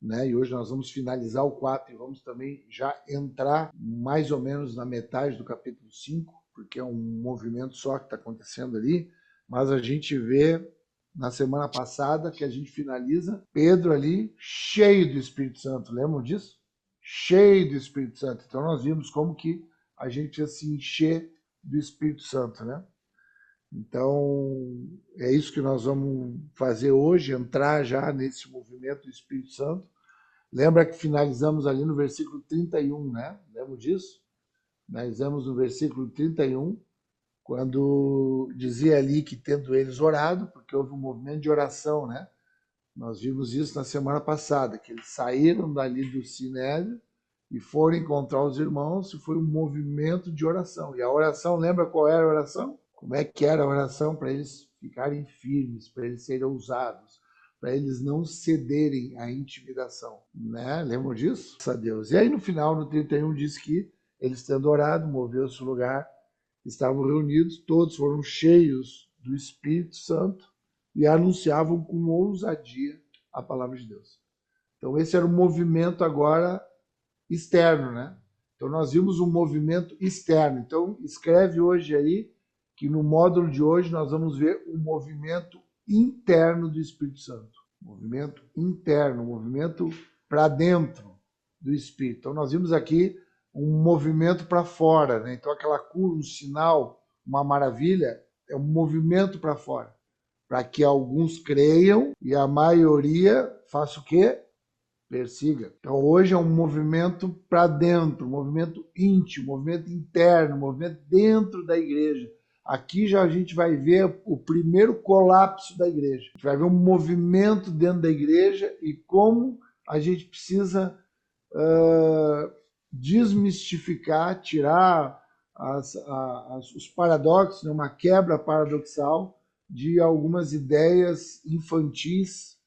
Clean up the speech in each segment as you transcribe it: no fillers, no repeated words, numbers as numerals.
né? E hoje nós vamos finalizar o 4 e vamos também já entrar mais ou menos na metade do capítulo 5, porque é um movimento só que está acontecendo ali, mas a gente vê na semana passada que a gente finaliza Pedro ali cheio do Espírito Santo, lembram disso? Cheio do Espírito Santo. Então nós vimos como que a gente ia se encher do Espírito Santo, né? Então, é isso que nós vamos fazer hoje, entrar já nesse movimento do Espírito Santo. Lembra que finalizamos ali no versículo 31, né? Lembra disso? Finalizamos no versículo 31, quando dizia ali que tendo eles orado, porque houve um movimento de oração, né? Nós vimos isso na semana passada, que eles saíram dali do Sinédrio e foram encontrar os irmãos, e foi um movimento de oração. E a oração, lembra qual era a oração? Como é que era a oração para eles ficarem firmes, para eles serem ousados, para eles não cederem à intimidação, né? Lembram disso? Graças a Deus. E aí no final, no 31, diz que eles tendo orado, moveu-se o lugar, estavam reunidos, todos foram cheios do Espírito Santo e anunciavam com ousadia a palavra de Deus. Então esse era um movimento agora externo, né? Então nós vimos um movimento externo. Então escreve hoje aí que no módulo de hoje nós vamos ver um movimento interno do Espírito Santo. Movimento interno, movimento para dentro do Espírito. Então nós vimos aqui um movimento para fora, né? Então aquela cura, um sinal, uma maravilha, é um movimento para fora, para que alguns creiam e a maioria faça o quê? Persiga. Então hoje é um movimento para dentro, um movimento íntimo, um movimento interno, um movimento dentro da igreja. Aqui já a gente vai ver o primeiro colapso da igreja. A gente vai ver um movimento dentro da igreja e como a gente precisa desmistificar, tirar os paradoxos, né, uma quebra paradoxal de algumas ideias infantis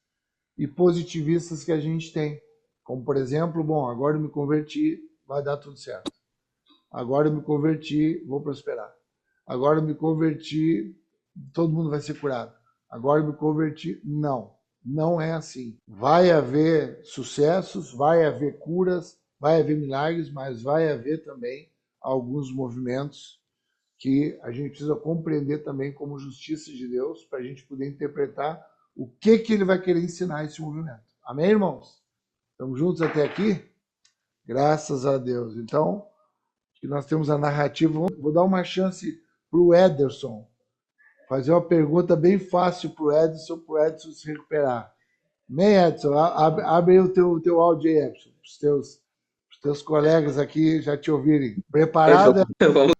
e positivistas que a gente tem. Como, por exemplo, bom, agora eu me converti, vai dar tudo certo. Agora eu me converti, vou prosperar. Agora eu me converti, todo mundo vai ser curado. Agora eu me converti, não. Não é assim. Vai haver sucessos, vai haver curas, vai haver milagres, mas vai haver também alguns movimentos que a gente precisa compreender também como justiça de Deus para a gente poder interpretar o que ele vai querer ensinar esse movimento. Amém, irmãos? Estamos juntos até aqui? Graças a Deus. Então, que nós temos a narrativa. Vou dar uma chance para o Ederson fazer uma pergunta bem fácil para o Edson se recuperar. Amém, Edson? Abre aí o teu áudio aí, Edson, para os teus colegas aqui já te ouvirem. Preparado?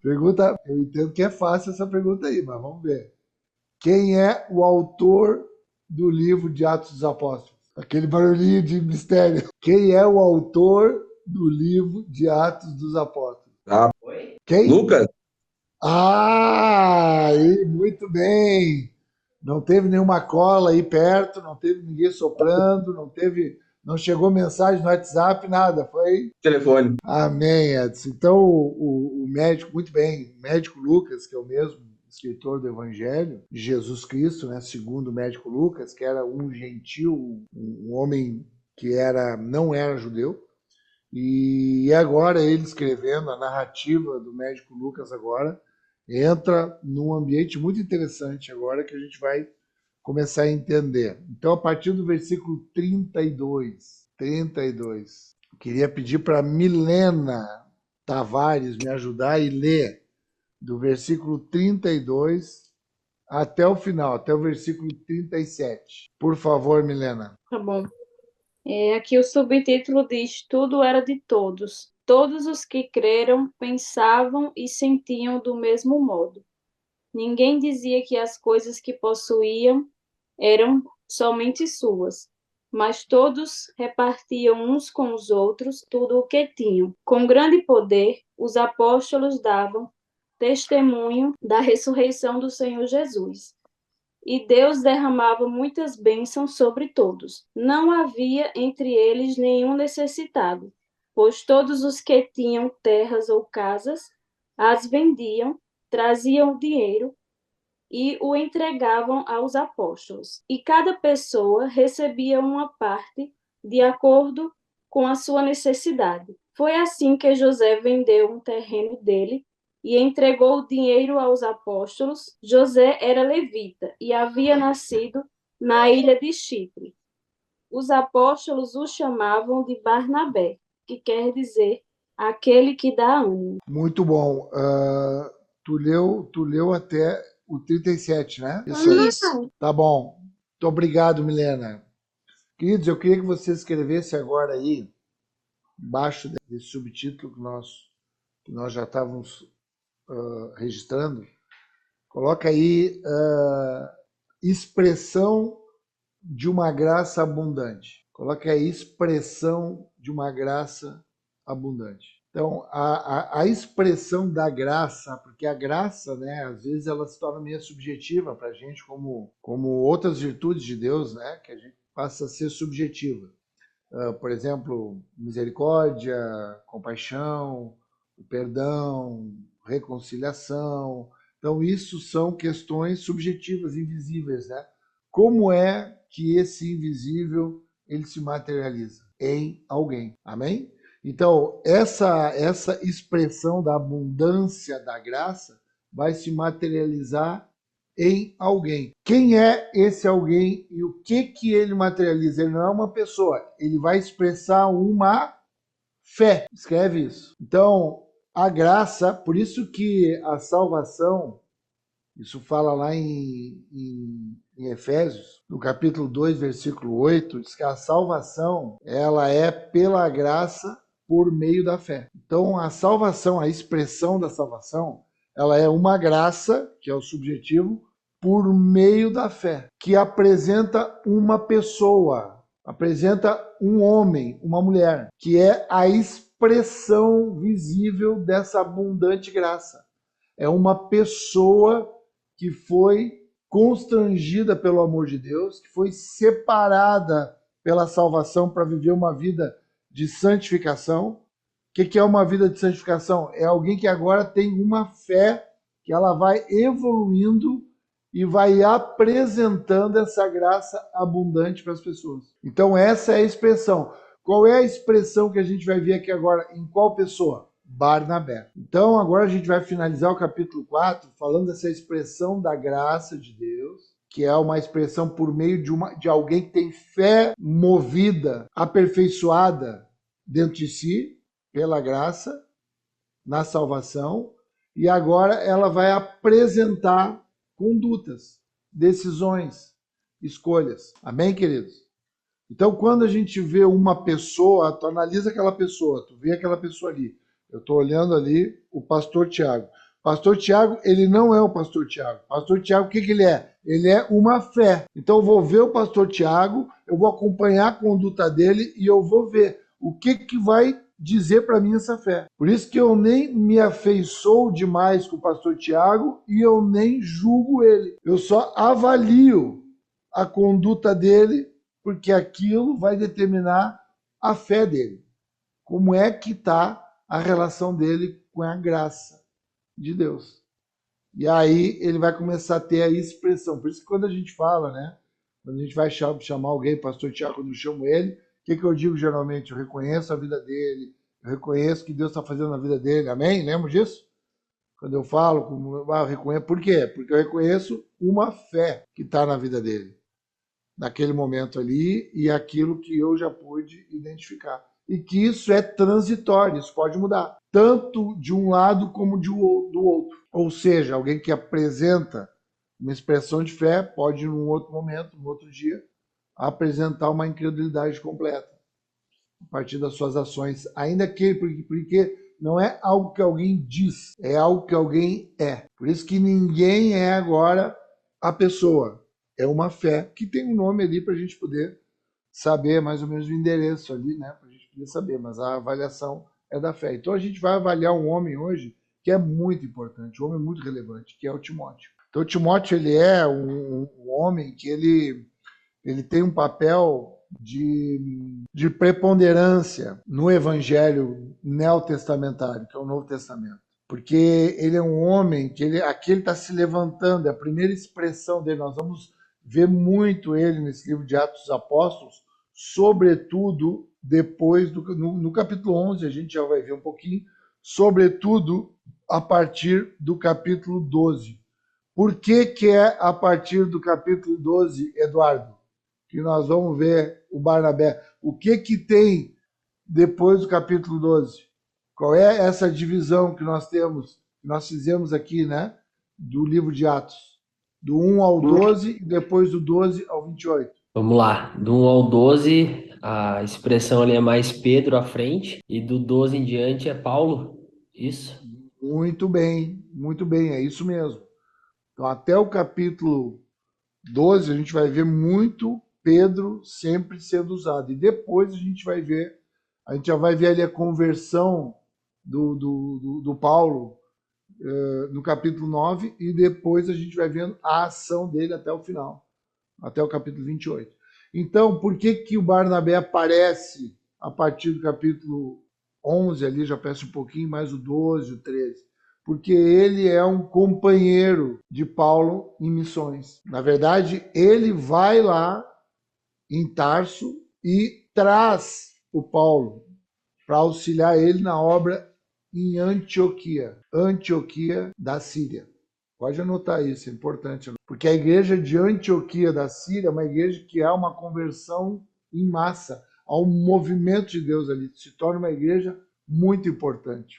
Pergunta, eu entendo que é fácil essa pergunta aí, mas vamos ver. Quem é o autor do livro de Atos dos Apóstolos? Aquele barulhinho de mistério. Quem é o autor do livro de Atos dos Apóstolos? Ah, Quem? Lucas? Muito bem. Não teve nenhuma cola aí perto, não teve ninguém soprando, não chegou mensagem no WhatsApp, nada. Foi Telefone. amém, Edson. Então, o médico, muito bem, o médico Lucas, que é o mesmo escritor do Evangelho de Jesus Cristo, né, segundo o médico Lucas, que era um gentil, um homem que não era judeu, e agora ele escrevendo a narrativa do médico Lucas agora, entra num ambiente muito interessante agora que a gente vai começar a entender. Então, a partir do versículo 32, queria pedir para Milena Tavares me ajudar e ler do versículo 32 até o final, até o versículo 37. Por favor, Milena. Tá bom. Aqui o subtítulo diz: Tudo era de todos. Todos os que creram pensavam e sentiam do mesmo modo. Ninguém dizia que as coisas que possuíam eram somente suas, mas todos repartiam uns com os outros tudo o que tinham. Com grande poder, os apóstolos davam testemunho da ressurreição do Senhor Jesus. E Deus derramava muitas bênçãos sobre todos. Não havia entre eles nenhum necessitado, pois todos os que tinham terras ou casas as vendiam, traziam dinheiro e o entregavam aos apóstolos. E cada pessoa recebia uma parte de acordo com a sua necessidade. Foi assim que José vendeu um terreno dele e entregou o dinheiro aos apóstolos. José era levita e havia nascido na ilha de Chipre. Os apóstolos o chamavam de Barnabé, que quer dizer aquele que dá ânimo. Muito bom. Tu leu até o 37, né? Isso. Tá bom. Muito obrigado, Milena. Queridos, eu queria que você escrevesse agora aí, embaixo desse subtítulo que nós já estávamos registrando, coloca aí expressão de uma graça abundante. Coloca aí expressão de uma graça abundante. Então, a expressão da graça, porque a graça, né, às vezes ela se torna meio subjetiva para a gente, como outras virtudes de Deus, né, que a gente passa a ser subjetiva. Por exemplo, misericórdia, compaixão, o perdão, reconciliação. Então, isso são questões subjetivas, invisíveis, né? Como é que esse invisível ele se materializa? Em alguém. Amém? Então, essa expressão da abundância da graça vai se materializar em alguém. Quem é esse alguém e o que ele materializa? Ele não é uma pessoa, ele vai expressar uma fé. Escreve isso. Então, a graça, por isso que a salvação, isso fala lá em Efésios, no capítulo 2, versículo 8, diz que a salvação, ela é pela graça por meio da fé. Então, a salvação, a expressão da salvação, ela é uma graça, que é o subjetivo, por meio da fé, que apresenta uma pessoa, apresenta um homem, uma mulher, que é a expressão visível dessa abundante graça. É uma pessoa que foi constrangida pelo amor de Deus, que foi separada pela salvação para viver uma vida de santificação. O que é uma vida de santificação? É alguém que agora tem uma fé que ela vai evoluindo e vai apresentando essa graça abundante para as pessoas. Então essa é a expressão. Qual é a expressão que a gente vai ver aqui agora? Em qual pessoa? Barnabé. Então agora a gente vai finalizar o capítulo 4 falando dessa expressão da graça de Deus, que é uma expressão por meio de alguém que tem fé movida, aperfeiçoada dentro de si, pela graça, na salvação, e agora ela vai apresentar condutas, decisões, escolhas. Amém, queridos? Então, quando a gente vê uma pessoa, tu analisa aquela pessoa, tu vê aquela pessoa ali. Eu estou olhando ali o pastor Tiago. Pastor Tiago, ele não é o pastor Tiago. Pastor Tiago, o que ele é? Ele é uma fé. Então, eu vou ver o pastor Tiago, eu vou acompanhar a conduta dele e eu vou ver o que vai dizer para mim essa fé. Por isso que eu nem me afeiçoo demais com o pastor Tiago e eu nem julgo ele. Eu só avalio a conduta dele, porque aquilo vai determinar a fé dele. Como é que está a relação dele com a graça de Deus. E aí ele vai começar a ter a expressão. Por isso que quando a gente fala, né? Quando a gente vai chamar alguém, pastor Tiago, quando eu chamo ele, o que eu digo geralmente? Eu reconheço a vida dele, eu reconheço o que Deus está fazendo na vida dele. Amém? Lembra disso? Quando eu falo, eu reconheço. Por quê? Porque eu reconheço uma fé que está na vida dele, naquele momento ali, e aquilo que eu já pude identificar. E que isso é transitório, isso pode mudar, tanto de um lado como do outro. Ou seja, alguém que apresenta uma expressão de fé pode, num outro momento, num outro dia, apresentar uma incredulidade completa a partir das suas ações, ainda que porque não é algo que alguém diz, é algo que alguém é. Por isso que ninguém é agora a pessoa, é uma fé que tem um nome ali para a gente poder saber mais ou menos o endereço ali, né, para a gente poder saber, mas a avaliação é da fé. Então a gente vai avaliar um homem hoje que é muito importante, um homem muito relevante, que é o Timóteo. Então o Timóteo, ele é um homem que ele tem um papel de preponderância no evangelho neotestamentário, que é o Novo Testamento. Porque ele é um homem que aqui ele está se levantando, é a primeira expressão dele. Nós vamos ver muito ele nesse livro de Atos dos Apóstolos sobretudo depois no capítulo 11, a gente já vai ver um pouquinho, sobretudo a partir do capítulo 12. Por que que é a partir do capítulo 12, Eduardo, que nós vamos ver o Barnabé? O que que tem depois do capítulo 12? Qual é essa divisão que nós temos, que nós fizemos aqui, né, do livro de Atos? Do 1 ao 12 e depois do 12 ao 28. Vamos lá, do 1 ao 12, a expressão ali é mais Pedro à frente, e do 12 em diante é Paulo, isso? Muito bem, é isso mesmo. Então, até o capítulo 12, a gente vai ver muito Pedro sempre sendo usado. E depois a gente já vai ver ali a conversão do Paulo no capítulo 9, e depois a gente vai vendo a ação dele até o final, até o capítulo 28. Então, por que que o Barnabé aparece a partir do capítulo 11, ali já peço um pouquinho, mais o 12, o 13? Porque ele é um companheiro de Paulo em missões. Na verdade, ele vai lá em Tarso e traz o Paulo para auxiliar ele na obra em Antioquia, Antioquia da Síria. Pode anotar isso, é importante. Porque a igreja de Antioquia da Síria é uma igreja que há uma conversão em massa, há um movimento de Deus ali, se torna uma igreja muito importante.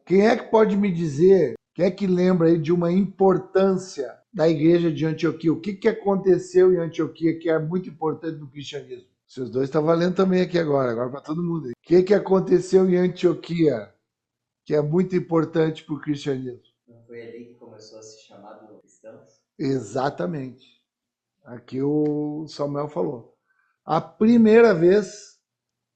Quem é que pode me dizer, quem é que lembra aí de uma importância da igreja de Antioquia? O que que aconteceu em Antioquia que é muito importante no cristianismo? Vocês dois estão valendo também aqui agora para todo mundo. O que que aconteceu em Antioquia que é muito importante para o cristianismo? Não foi ali que começou a se chamar de cristãos? Exatamente. Aqui o Samuel falou. A primeira vez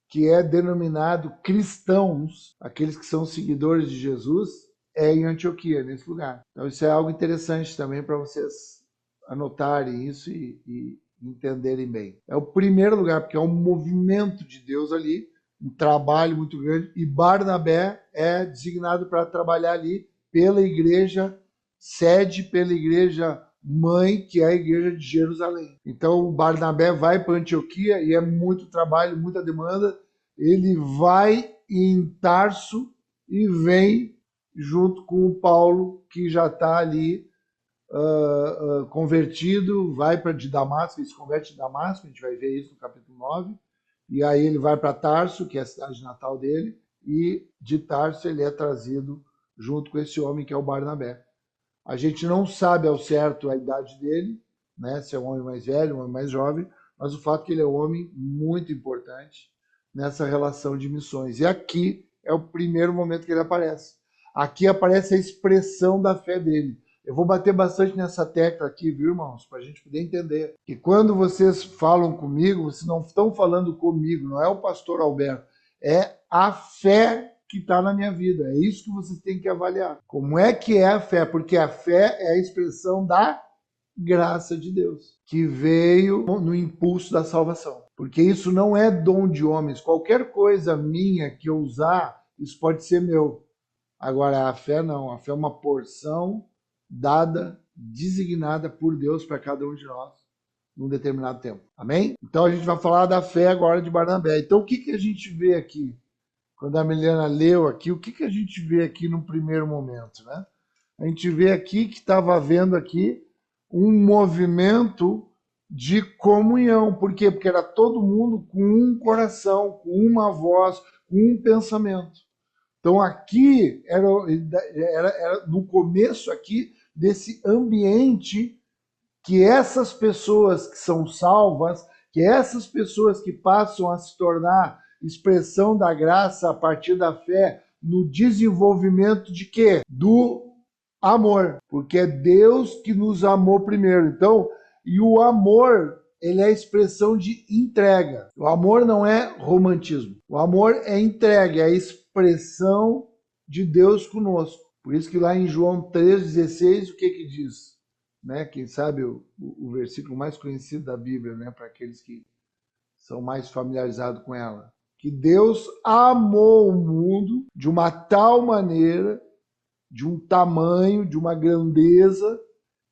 que é denominado cristãos, aqueles que são seguidores de Jesus, é em Antioquia, nesse lugar. Então isso é algo interessante também para vocês anotarem isso e entenderem bem. É o primeiro lugar, porque é um movimento de Deus ali, um trabalho muito grande, e Barnabé é designado para trabalhar ali pela igreja sede, pela igreja mãe, que é a igreja de Jerusalém. Então o Barnabé vai para Antioquia e é muito trabalho, muita demanda. Ele vai em Tarso e vem junto com o Paulo, que já está ali convertido, vai para de Damasco, ele se converte em Damasco, a gente vai ver isso no capítulo 9, e aí ele vai para Tarso, que é a cidade natal dele, e de Tarso ele é trazido junto com esse homem que é o Barnabé. A gente não sabe ao certo a idade dele, né, se é um homem mais velho, um homem mais jovem, mas o fato é que ele é um homem muito importante nessa relação de missões. E aqui é o primeiro momento que ele aparece. Aqui aparece a expressão da fé dele. Eu vou bater bastante nessa tecla aqui, viu, irmãos? Para a gente poder entender. Que quando vocês falam comigo, vocês não estão falando comigo, não é o pastor Alberto, é a fé que está na minha vida. É isso que vocês têm que avaliar. Como é que é a fé? Porque a fé é a expressão da graça de Deus, que veio no impulso da salvação. Porque isso não é dom de homens. Qualquer coisa minha que eu usar, isso pode ser meu. Agora, a fé não. A fé é uma porção dada, designada por Deus para cada um de nós num determinado tempo. Amém? Então a gente vai falar da fé agora de Barnabé. Então o que que a gente vê aqui? Quando a Milena leu aqui, o que que a gente vê aqui no primeiro momento, né? A gente vê aqui que estava havendo aqui um movimento de comunhão. Por quê? Porque era todo mundo com um coração, com uma voz, com um pensamento. Então aqui era no começo aqui desse ambiente que essas pessoas que são salvas, que essas pessoas que passam a se tornar expressão da graça a partir da fé, no desenvolvimento de quê? Do amor, porque é Deus que nos amou primeiro. Então, e o amor, ele é a expressão de entrega. O amor não é romantismo. O amor é entrega, é a expressão de Deus conosco. Por isso que lá em João 3,16, o que que diz? Né? Quem sabe o versículo mais conhecido da Bíblia, né? Para aqueles que são mais familiarizados com ela. Que Deus amou o mundo de uma tal maneira, de um tamanho, de uma grandeza,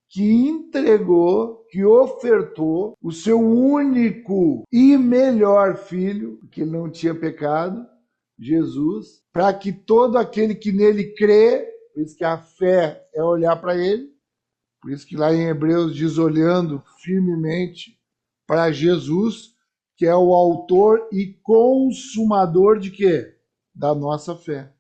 que entregou, que ofertou o seu único e melhor filho, porque ele não tinha pecado, Jesus, para que todo aquele que nele crê, por isso que a fé é olhar para ele, por isso que lá em Hebreus diz olhando firmemente para Jesus, que é o autor e consumador de quê? Da nossa fé.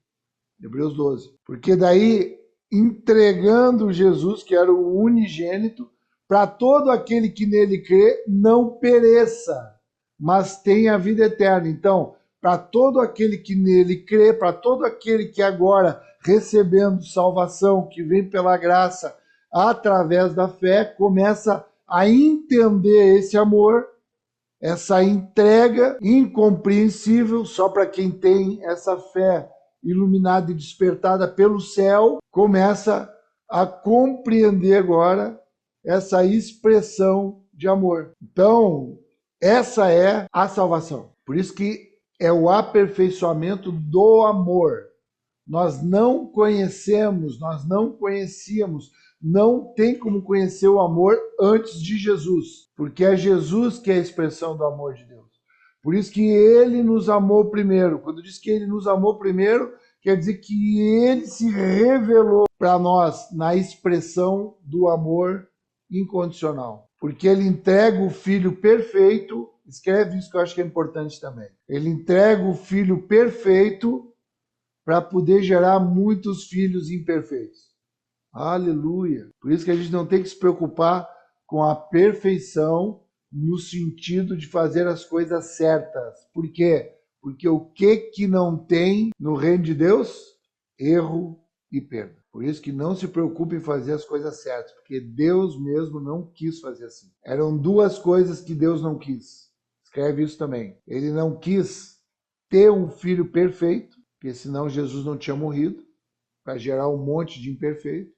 Hebreus 12. Porque daí, entregando Jesus, que era o unigênito, para todo aquele que nele crê, não pereça, mas tenha a vida eterna. Então, para todo aquele que nele crê, para todo aquele que agora recebendo salvação, que vem pela graça através da fé, começa a entender esse amor, essa entrega incompreensível só para quem tem essa fé iluminada e despertada pelo céu, começa a compreender agora essa expressão de amor. Então, essa é a salvação. Por isso que é o aperfeiçoamento do amor. Nós não conhecemos, nós não conhecíamos, não tem como conhecer o amor antes de Jesus, porque é Jesus que é a expressão do amor de Deus. Por isso que ele nos amou primeiro. Quando diz que ele nos amou primeiro, quer dizer que ele se revelou para nós na expressão do amor incondicional. Porque ele entrega o Filho perfeito, escreve isso que eu acho que é importante também. Ele entrega o Filho perfeito para poder gerar muitos filhos imperfeitos. Aleluia! Por isso que a gente não tem que se preocupar com a perfeição no sentido de fazer as coisas certas. Por quê? Porque o que não tem no reino de Deus? Erro e perda. Por isso que não se preocupe em fazer as coisas certas, porque Deus mesmo não quis fazer assim. Eram duas coisas que Deus não quis. Escreve isso também. Ele não quis ter um filho perfeito, porque senão Jesus não tinha morrido, para gerar um monte de imperfeito.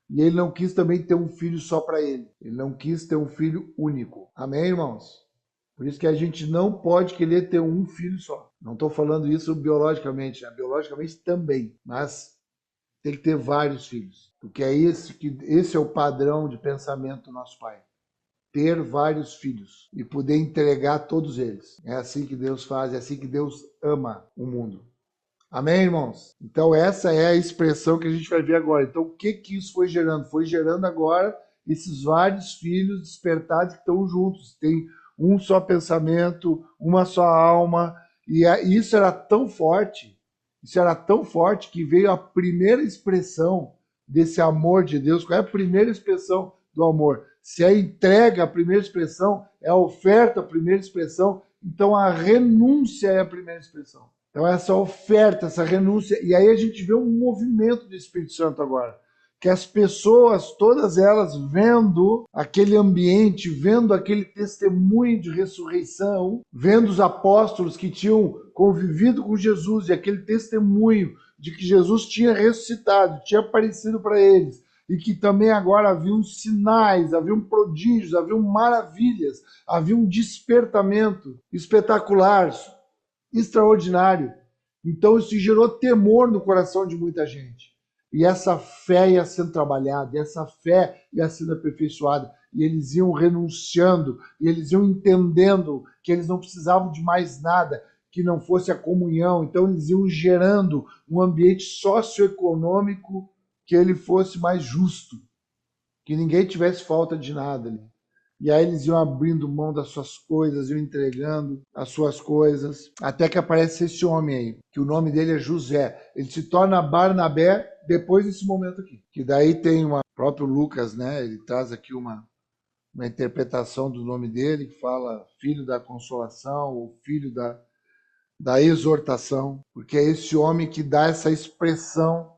E ele não quis também ter um filho só para ele. Ele não quis ter um filho único. Amém, irmãos? Por isso que a gente não pode querer ter um filho só. Não estou falando isso biologicamente, né? Biologicamente também. Mas tem que ter vários filhos. Porque é esse é o padrão de pensamento do nosso Pai. Ter vários filhos e poder entregar todos eles. É assim que Deus faz, é assim que Deus ama o mundo. Amém, irmãos? Então essa é a expressão que a gente vai ver agora. Então o que isso foi gerando? Foi gerando agora esses vários filhos despertados que estão juntos. Tem um só pensamento, uma só alma. E isso era tão forte que veio a primeira expressão desse amor de Deus. Qual é a primeira expressão do amor? Se a entrega, a primeira expressão, é a oferta, a primeira expressão, então a renúncia é a primeira expressão. Então essa oferta, essa renúncia, e aí a gente vê um movimento do Espírito Santo agora, que as pessoas, todas elas, vendo aquele ambiente, vendo aquele testemunho de ressurreição, vendo os apóstolos que tinham convivido com Jesus e aquele testemunho de que Jesus tinha ressuscitado, tinha aparecido para eles, e que também agora haviam sinais, haviam prodígios, haviam maravilhas, havia um despertamento espetacular, extraordinário. Então isso gerou temor no coração de muita gente. E essa fé ia sendo trabalhada, e essa fé ia sendo aperfeiçoada, e eles iam renunciando, e eles iam entendendo que eles não precisavam de mais nada que não fosse a comunhão. Então eles iam gerando um ambiente socioeconômico que ele fosse mais justo, que ninguém tivesse falta de nada ali. E aí eles iam abrindo mão das suas coisas, iam entregando as suas coisas, até que aparece esse homem aí, que o nome dele é José. Ele se torna Barnabé depois desse momento aqui. Que daí tem o próprio Lucas, né? Ele traz aqui uma interpretação do nome dele, que fala filho da consolação, ou filho da exortação, porque é esse homem que dá essa expressão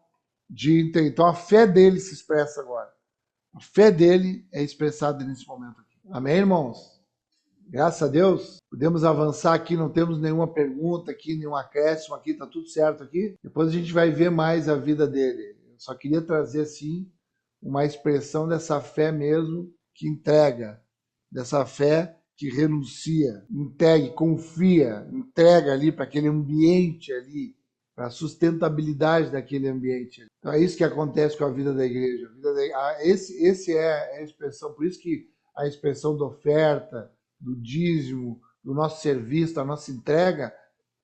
de entender. Então a fé dele se expressa agora. A fé dele é expressada nesse momento aqui. Amém, irmãos? Graças a Deus. Podemos avançar aqui, não temos nenhuma pergunta aqui, nenhum acréscimo aqui, tá tudo certo aqui. Depois a gente vai ver mais a vida dele. Eu só queria trazer, assim, uma expressão dessa fé mesmo que entrega, dessa fé que renuncia, entrega, confia, entrega ali para aquele ambiente ali, para a sustentabilidade daquele ambiente. Então é isso que acontece com a vida da igreja. Esse é a expressão, por isso que a expressão da oferta, do dízimo, do nosso serviço, da nossa entrega,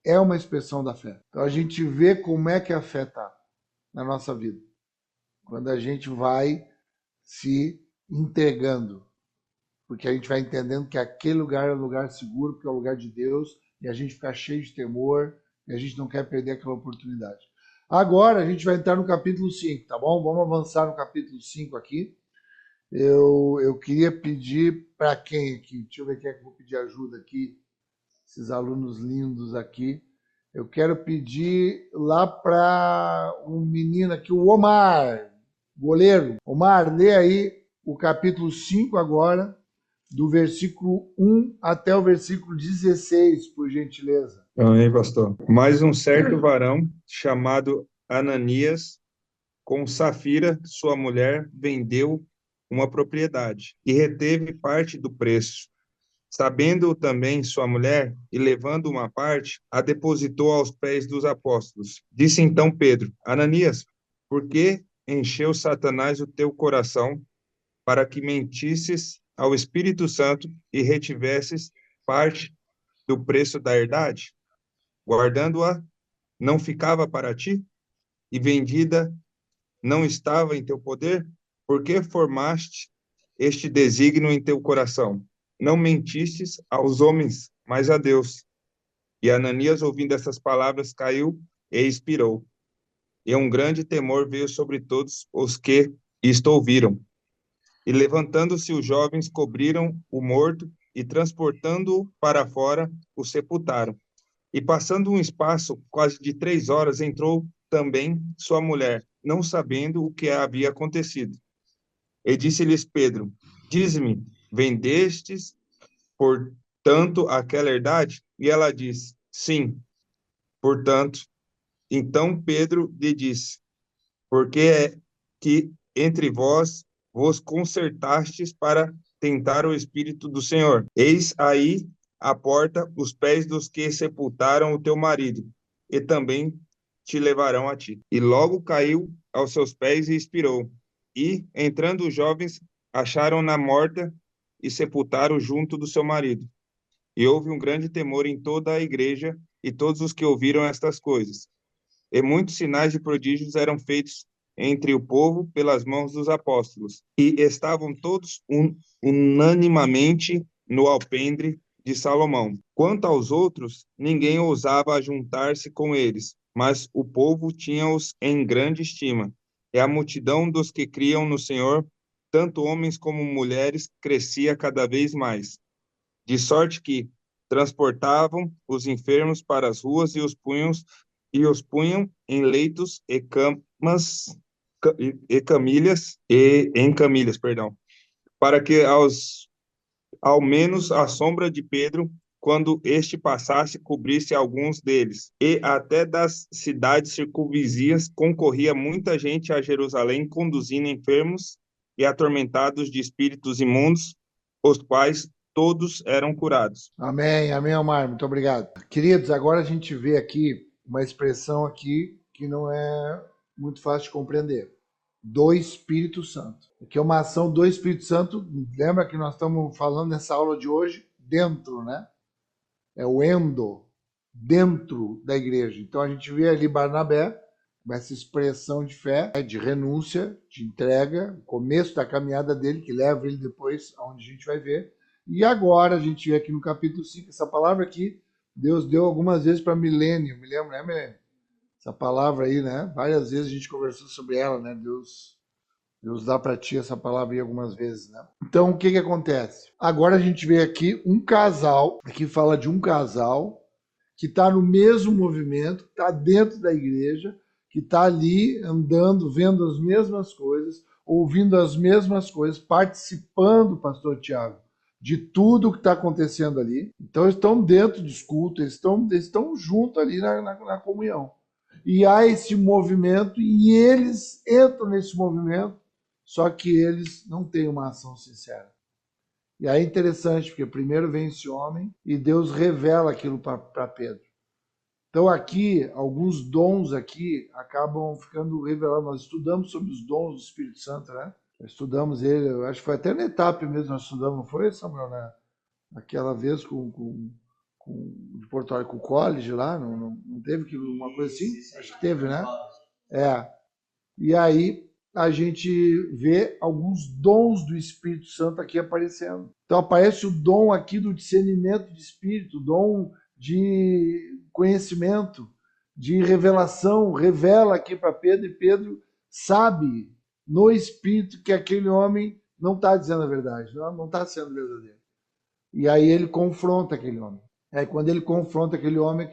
é uma expressão da fé. Então a gente vê como é que a fé está na nossa vida. Quando a gente vai se entregando, porque a gente vai entendendo que aquele lugar é um lugar seguro, porque é o lugar de Deus, e a gente fica cheio de temor, e a gente não quer perder aquela oportunidade. Agora a gente vai entrar no capítulo 5, tá bom? Vamos avançar no capítulo 5 aqui. Eu queria pedir para quem aqui? Deixa eu ver quem é que eu vou pedir ajuda aqui. Esses alunos lindos aqui. Eu quero pedir lá para um menino aqui, o Omar, goleiro. Omar, lê aí o capítulo 5 agora, do versículo 1 até o versículo 16, por gentileza. Amém, pastor. Mais um certo varão, chamado Ananias, com Safira, sua mulher, vendeu uma propriedade e reteve parte do preço. Sabendo também sua mulher, e levando uma parte, a depositou aos pés dos apóstolos. Disse então Pedro: Ananias, por que encheu Satanás o teu coração para que mentisses ao Espírito Santo e retivesses parte do preço da herdade? Guardando-a, não ficava para ti? E vendida, não estava em teu poder? Por que formaste este desígnio em teu coração? Não mentistes aos homens, mas a Deus. E Ananias, ouvindo essas palavras, caiu e expirou. E um grande temor veio sobre todos os que isto ouviram. E levantando-se os jovens, cobriram o morto e, transportando-o para fora, o sepultaram. E passando um espaço quase de 3 horas, entrou também sua mulher, não sabendo o que havia acontecido. E disse-lhes Pedro: dize-me, vendestes, portanto, aquela herdade? E ela disse: sim, portanto. Então Pedro lhe disse: porque é que entre vos concertastes para tentar o Espírito do Senhor? Eis aí à porta os pés dos que sepultaram o teu marido, e também te levarão a ti. E logo caiu aos seus pés e expirou. E, entrando os jovens, acharam-na morta e sepultaram junto do seu marido. E houve um grande temor em toda a igreja e todos os que ouviram estas coisas. E muitos sinais e prodígios eram feitos entre o povo pelas mãos dos apóstolos. E estavam todos unanimamente no alpendre de Salomão. Quanto aos outros, ninguém ousava juntar-se com eles, mas o povo tinha-os em grande estima. E a multidão dos que criam no Senhor, tanto homens como mulheres, crescia cada vez mais. De sorte que transportavam os enfermos para as ruas e os punham em leitos e camas e camilhas e em camilhas, perdão, para que ao menos a sombra de Pedro, quando este passasse, cobrisse alguns deles. E até das cidades circunvizinhas concorria muita gente a Jerusalém, conduzindo enfermos e atormentados de espíritos imundos, os quais todos eram curados. Amém, amém, Omar, muito obrigado. Queridos, agora a gente vê aqui uma expressão aqui que não é muito fácil de compreender. Do Espírito Santo. Que é uma ação do Espírito Santo, lembra que nós estamos falando nessa aula de hoje, dentro, né? É o endo, dentro da igreja. Então a gente vê ali Barnabé, essa expressão de fé, de renúncia, de entrega, o começo da caminhada dele, que leva ele depois aonde a gente vai ver. E agora a gente vê aqui no capítulo 5, essa palavra aqui, Deus deu algumas vezes para Milênio, me lembro, né, Milênio? Essa palavra aí, né? Várias vezes a gente conversou sobre ela, né? Deus dá para ti essa palavra aí algumas vezes, né? Então, o que que acontece? Agora a gente vê aqui um casal, aqui fala de um casal que está no mesmo movimento, que está dentro da igreja, que está ali andando, vendo as mesmas coisas, ouvindo as mesmas coisas, participando, pastor Tiago, de tudo que está acontecendo ali. Então, eles estão dentro dos cultos, eles estão juntos ali na comunhão. E há esse movimento, e eles entram nesse movimento, só que eles não têm uma ação sincera. E aí é interessante, porque primeiro vem esse homem e Deus revela aquilo para Pedro. Então aqui, alguns dons aqui acabam ficando revelados. Nós estudamos sobre os dons do Espírito Santo, né? Estudamos ele, eu acho que foi até na etapa mesmo, nós estudamos, não foi, Samuel, né? Aquela vez de Porto Alegre, com o college lá, não teve uma coisa assim? Acho que teve, né? É. E aí a gente vê alguns dons do Espírito Santo aqui aparecendo. Então aparece o dom aqui do discernimento de espírito, o dom de conhecimento, de revelação, revela aqui para Pedro, e Pedro sabe no espírito que aquele homem não está dizendo a verdade, não está sendo verdadeiro. E aí ele confronta aquele homem. Aí quando ele confronta aquele homem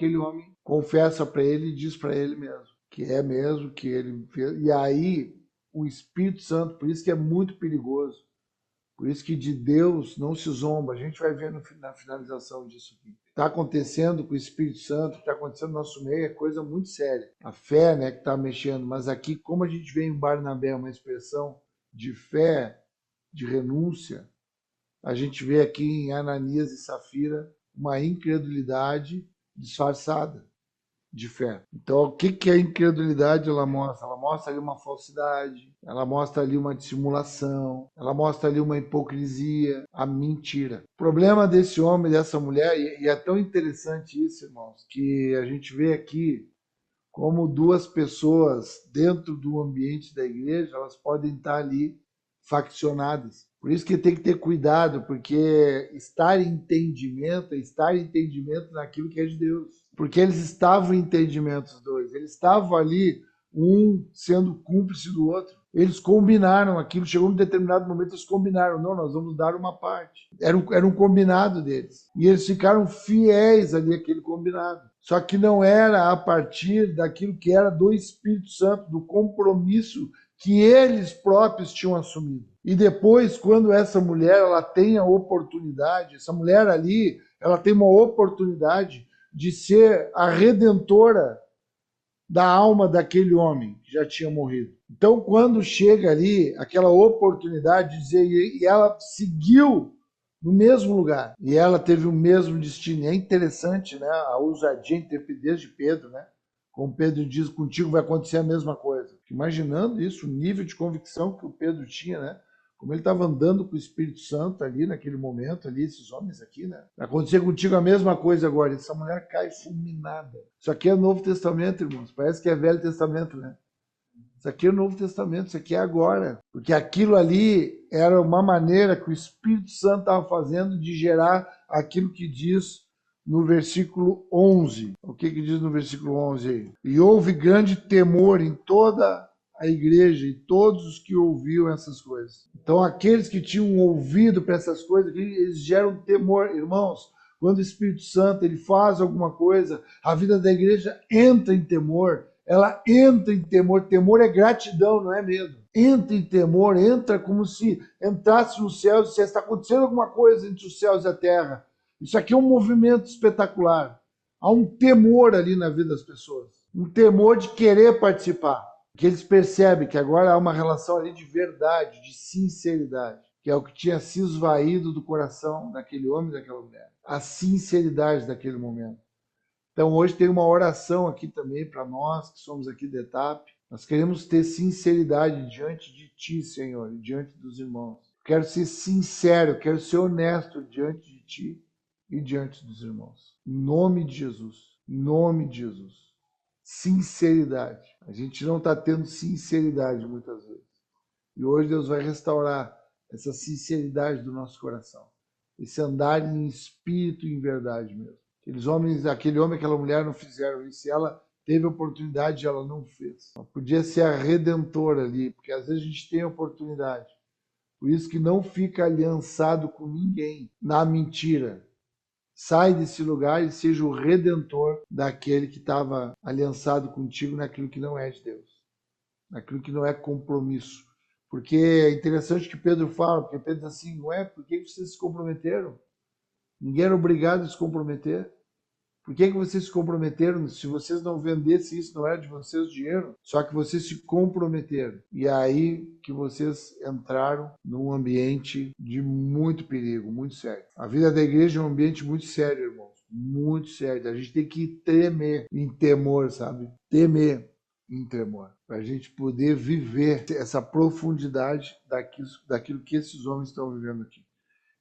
confessa para ele e diz para ele mesmo que é mesmo, que ele fez. E aí o Espírito Santo, por isso que é muito perigoso, por isso que de Deus não se zomba. A gente vai ver na finalização disso aqui. Está acontecendo com o Espírito Santo, está acontecendo no nosso meio, é coisa muito séria. A fé, né, que está mexendo, mas aqui, como a gente vê em Barnabé uma expressão de fé, de renúncia, a gente vê aqui em Ananias e Safira uma incredulidade disfarçada de fé. Então, o que a incredulidade ela mostra? Ela mostra ali uma falsidade, ela mostra ali uma dissimulação, ela mostra ali uma hipocrisia, a mentira. O problema desse homem, dessa mulher, e é tão interessante isso, irmãos, que a gente vê aqui como duas pessoas dentro do ambiente da igreja, elas podem estar ali faccionadas. Por isso que tem que ter cuidado, porque estar em entendimento é estar em entendimento naquilo que é de Deus. Porque eles estavam em entendimento, os dois. Eles estavam ali, um sendo cúmplice do outro. Eles combinaram aquilo, chegou um determinado momento, eles combinaram, não, nós vamos dar uma parte. Era um combinado deles. E eles ficaram fiéis ali àquele combinado. Só que não era a partir daquilo que era do Espírito Santo, do compromisso que eles próprios tinham assumido. E depois, quando essa mulher ela tem a oportunidade, essa mulher ali, ela tem uma oportunidade de ser a redentora da alma daquele homem que já tinha morrido. Então, quando chega ali aquela oportunidade de dizer, e ela seguiu no mesmo lugar, e ela teve o mesmo destino. É interessante, né, a ousadia e intrepidez de Pedro, né? Como Pedro diz, contigo vai acontecer a mesma coisa. Imaginando isso, o nível de convicção que o Pedro tinha, né? Como ele estava andando com o Espírito Santo ali naquele momento, ali, esses homens aqui, né? Vai acontecer contigo a mesma coisa agora. Essa mulher cai fulminada. Isso aqui é Novo Testamento, irmãos. Parece que é Velho Testamento, né? Isso aqui é o Novo Testamento, isso aqui é agora. Porque aquilo ali era uma maneira que o Espírito Santo estava fazendo de gerar aquilo que diz no versículo 11. O que diz no versículo 11 aí? E houve grande temor em toda a igreja e todos os que ouviam essas coisas. Então, aqueles que tinham ouvido para essas coisas, eles geram temor. Irmãos, quando o Espírito Santo ele faz alguma coisa, a vida da igreja entra em temor. Ela entra em temor. Temor é gratidão, não é medo. Entra em temor, entra como se entrasse nos céus, se está acontecendo alguma coisa entre os céus e a terra. Isso aqui é um movimento espetacular. Há um temor ali na vida das pessoas. Um temor de querer participar. Porque eles percebem que agora há uma relação ali de verdade, de sinceridade, que é o que tinha se esvaído do coração daquele homem e daquela mulher. A sinceridade daquele momento. Então hoje tem uma oração aqui também para nós que somos aqui da ETAP. Nós queremos ter sinceridade diante de Ti, Senhor, e diante dos irmãos. Quero ser sincero, quero ser honesto diante de Ti e diante dos irmãos. Em nome de Jesus. Em nome de Jesus. Sinceridade. A gente não está tendo sinceridade muitas vezes. E hoje Deus vai restaurar essa sinceridade do nosso coração. Esse andar em espírito e em verdade mesmo. Aquele homem e aquela mulher não fizeram isso. E ela teve oportunidade e ela não fez. Ela podia ser a redentora ali, porque às vezes a gente tem oportunidade. Por isso que não fica aliançado com ninguém na mentira. Sai desse lugar e seja o redentor daquele que estava aliançado contigo naquilo que não é de Deus. Naquilo que não é compromisso. Porque é interessante que Pedro fala, porque Pedro diz assim, não é? Por que vocês se comprometeram? Ninguém era obrigado a se comprometer. Por que vocês se comprometeram? Se vocês não vendessem isso, não era de vocês o dinheiro. Só que vocês se comprometeram. E é aí que vocês entraram num ambiente de muito perigo, muito sério. A vida da igreja é um ambiente muito sério, irmãos. muito sério. A gente tem que tremer em temor, sabe? Temer em tremor, para a gente poder viver essa profundidade daquilo que esses homens estão vivendo aqui.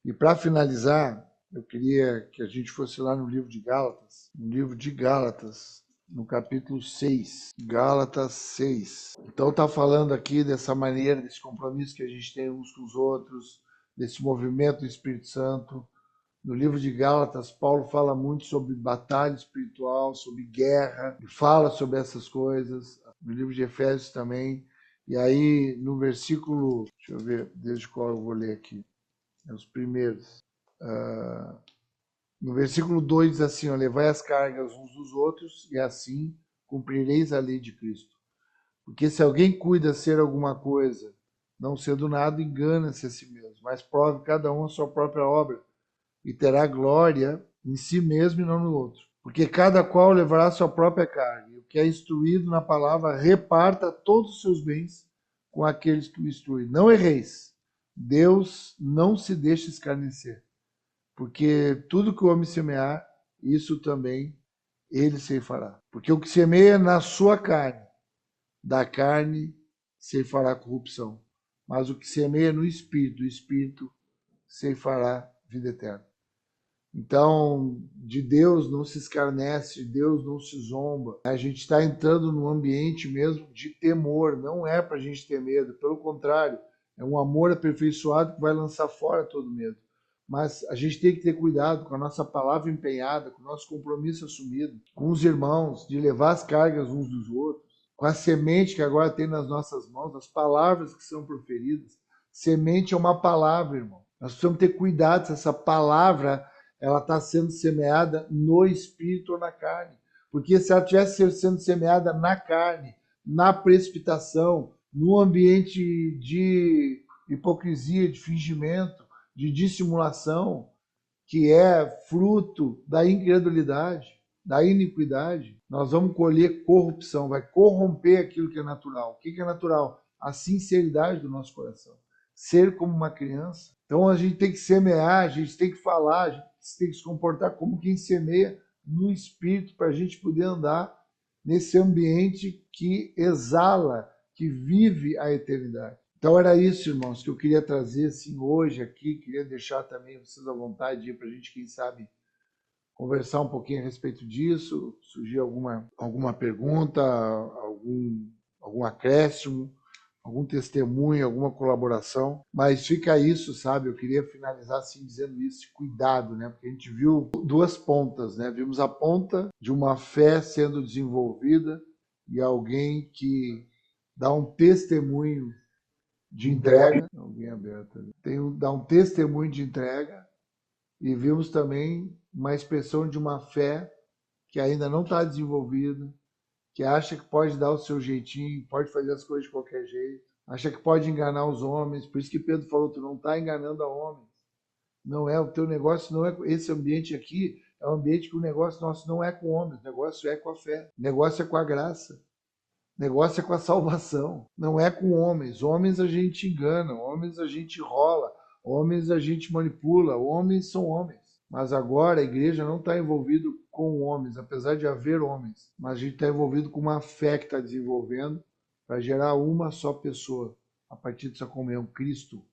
E para finalizar, eu queria que a gente fosse lá no livro de Gálatas, no capítulo 6, Gálatas 6. Então está falando aqui dessa maneira, desse compromisso que a gente tem uns com os outros, desse movimento do Espírito Santo. No livro de Gálatas, Paulo fala muito sobre batalha espiritual, sobre guerra, e fala sobre essas coisas. No livro de Efésios também. E aí, no versículo, deixa eu ver, desde qual eu vou ler aqui, os primeiros. No versículo 2 diz assim, ó, levai as cargas uns dos outros e assim cumprireis a lei de Cristo. Porque se alguém cuida ser alguma coisa, não sendo nada, engana-se a si mesmo, mas prove cada um a sua própria obra e terá glória em si mesmo e não no outro. Porque cada qual levará a sua própria carga. E o que é instruído na palavra, reparta todos os seus bens com aqueles que o instruem. Não erreis. Deus não se deixa escarnecer. Porque tudo que o homem semear, isso também ele ceifará. Porque o que semeia na sua carne, da carne ceifará corrupção. Mas o que semeia no Espírito, do Espírito ceifará vida eterna. Então, de Deus não se escarnece, de Deus não se zomba. A gente está entrando num ambiente mesmo de temor, não é para a gente ter medo, pelo contrário, é um amor aperfeiçoado que vai lançar fora todo medo. Mas a gente tem que ter cuidado com a nossa palavra empenhada, com o nosso compromisso assumido, com os irmãos, de levar as cargas uns dos outros, com a semente que agora tem nas nossas mãos, as palavras que são proferidas. Semente é uma palavra, irmão. Nós precisamos ter cuidado se essa palavra ela está sendo semeada no espírito ou na carne. Porque se ela estivesse sendo semeada na carne, na precipitação, no ambiente de hipocrisia, de fingimento, de dissimulação, que é fruto da incredulidade, da iniquidade, nós vamos colher corrupção, vai corromper aquilo que é natural. O que é natural? A sinceridade do nosso coração. Ser como uma criança. Então a gente tem que semear, a gente tem que falar, a gente tem que se comportar como quem semeia no espírito para a gente poder andar nesse ambiente que exala, que vive a eternidade. Então era isso, irmãos, que eu queria trazer assim, hoje aqui, queria deixar também vocês à vontade para a gente, quem sabe, conversar um pouquinho a respeito disso, surgir alguma pergunta, algum acréscimo, algum testemunho, alguma colaboração, mas fica isso, sabe? Eu queria finalizar assim dizendo isso, cuidado, né? Porque a gente viu duas pontas, né? Vimos a ponta de uma fé sendo desenvolvida e alguém que dá um testemunho de entrega, alguém aberto ali, dá um testemunho de entrega, e vimos também uma expressão de uma fé que ainda não está desenvolvida, que acha que pode dar o seu jeitinho, pode fazer as coisas de qualquer jeito, acha que pode enganar os homens. Por isso que Pedro falou, tu não está enganando a homens. Não é, o teu negócio não é, esse ambiente aqui é um ambiente que o negócio nosso não é com homens, o negócio é com a fé, o negócio é com a graça, o negócio é com a salvação, não é com homens. Homens a gente engana, homens a gente rola, homens a gente manipula, homens são homens. Mas agora a igreja não está envolvida com homens, apesar de haver homens. Mas a gente está envolvido com uma fé que está desenvolvendo para gerar uma só pessoa, a partir dessa comunhão, Cristo.